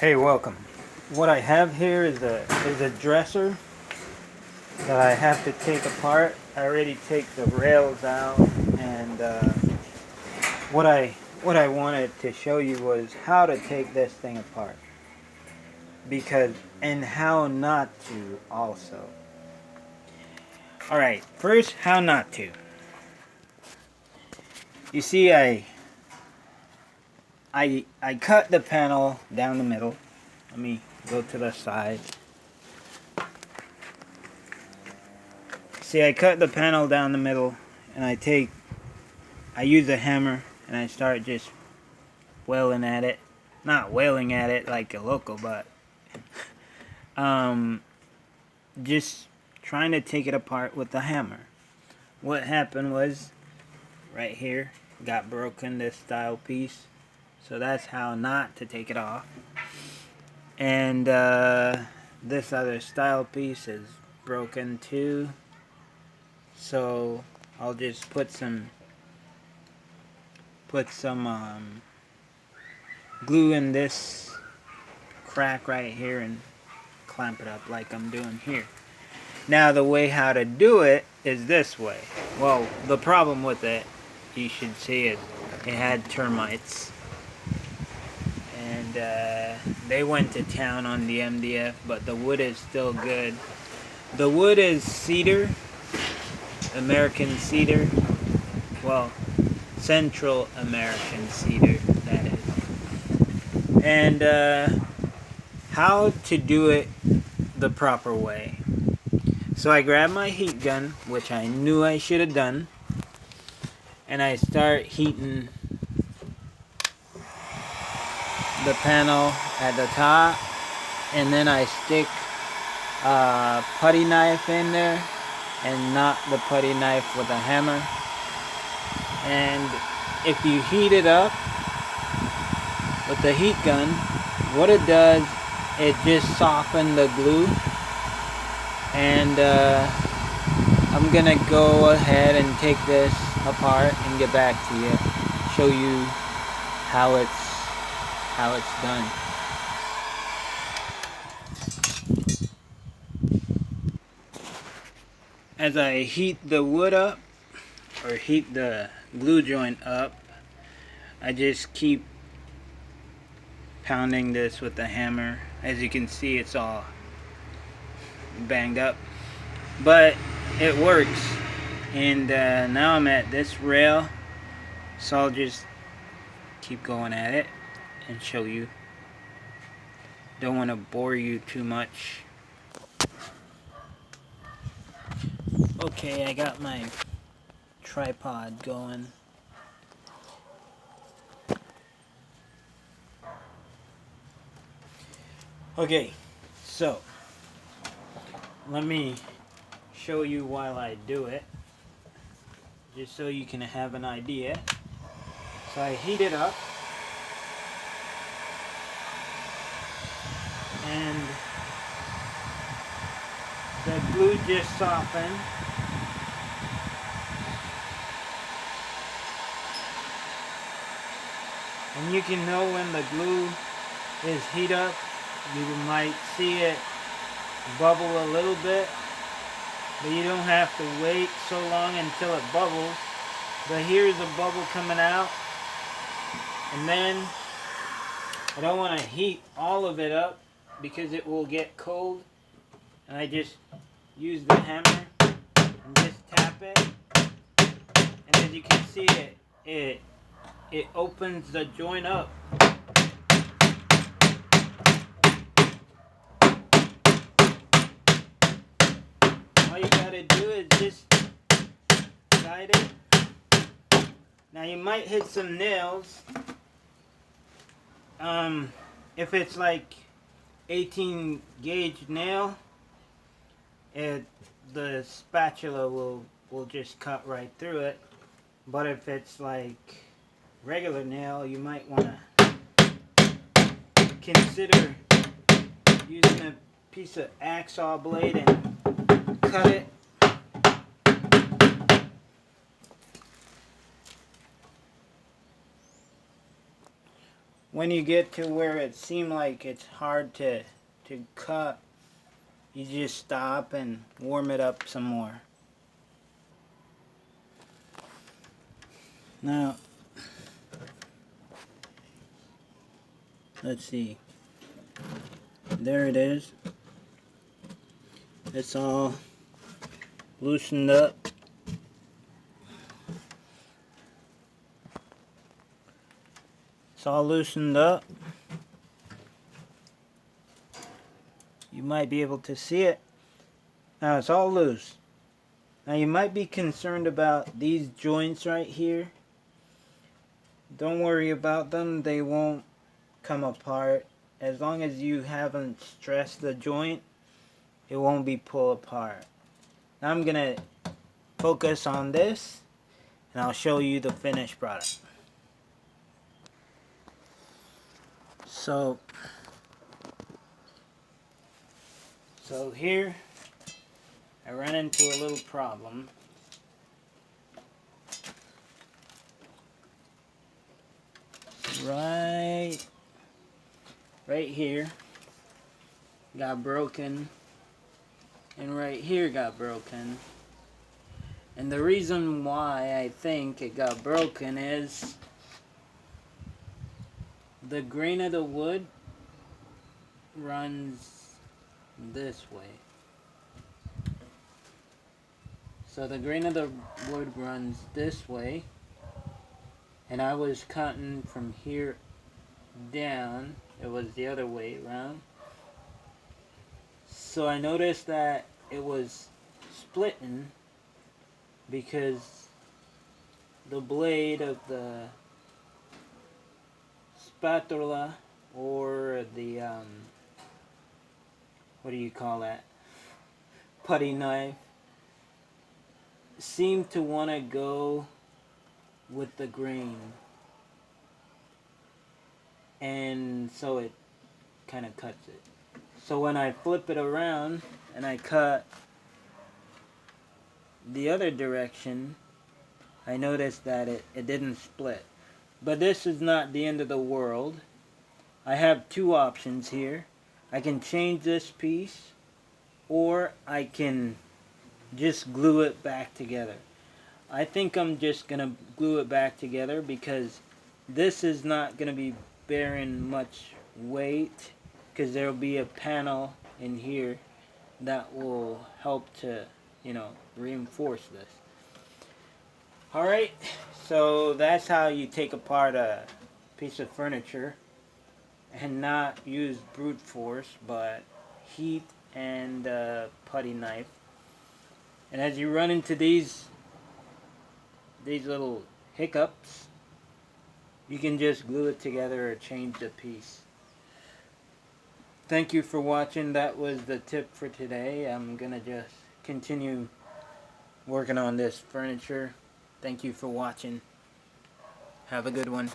Hey, welcome. What I have here is a dresser that I have to take apart. I already take the rails out, and what I what I wanted to show you was how to take this thing apart, because and how not to also. All right, first, how not to. You see, I cut the panel down the middle. Let me go to the side. See, I cut the panel down the middle, and I use a hammer, and I start just wailing at it. Not wailing at it like a local, but um, just trying to take it apart with the hammer. What happened was, right here, got broken, this style piece. So that's how not to take it off. And this other style piece is broken too. So I'll just put some glue in this crack right here and clamp it up like I'm doing here. Now the way how to do it is this way. Well, the problem with it, you should see it had termites, and they went to town on the MDF, but the wood is still good. The wood is cedar, American cedar, well, Central American cedar, that is. And how to do it the proper way. So I grab my heat gun, which I knew I should have done, and I start heating the panel at the top, and then I stick a putty knife in there and knot the putty knife with a hammer. And if you heat it up with the heat gun, what it does, it just softens the glue. And I'm gonna go ahead and take this apart and get back to you, show you how it's done. As I heat the wood up, or heat the glue joint up, I just keep pounding this with the hammer. As you can see, it's all banged up, but it works. And now I'm at this rail, so I'll just keep going at it and show you. Don't want to bore you too much. Okay, I got my tripod going. Okay, so let me show you while I do it, just so you can have an idea. So I heat it up, and the glue just softened. And you can know when the glue is heat up. You might see it bubble a little bit, but you don't have to wait so long until it bubbles. But here's a bubble coming out, and then I don't want to heat all of it up because it will get cold. And I just use the hammer and just tap it, and as you can see, it opens the joint up. All you gotta do is just guide it. Now you might hit some nails. If it's like 18 gauge nail, the spatula will just cut right through it. But if it's like regular nail, you might want to consider using a piece of hacksaw blade and cut it. when you get to where it seems like it's hard to cut, you just stop and warm it up some more. Now, let's see. There it is. It's all loosened up. It's all loosened up. You might be able to see it. Now it's all loose. Now you might be concerned about these joints right here. Don't worry about them. They won't come apart. As long as you haven't stressed the joint, it won't be pulled apart. Now I'm going to focus on this and I'll show you the finished product. So here I ran into a little problem. Right here got broken, and right here got broken. And the reason why I think it got broken is the grain of the wood runs this way. So the grain of the wood runs this way, and I was cutting from here down. It was the other way around. So I noticed that it was splitting because the blade of the spatula, or the what do you call that, putty knife, seemed to want to go with the grain, and so it kind of cuts it. So when I flip it around and I cut the other direction, I noticed that it didn't split. But this is not the end of the world. I have two options here. I can change this piece, or I can just glue it back together. I think I'm just gonna glue it back together because this is not gonna be bearing much weight, because there'll be a panel in here that will help to, reinforce this. Alright, so that's how you take apart a piece of furniture and not use brute force, but heat and a putty knife. And as you run into these little hiccups, you can just glue it together or change the piece. Thank you for watching. That was the tip for today. I'm gonna just continue working on this furniture. Thank you for watching. Have a good one.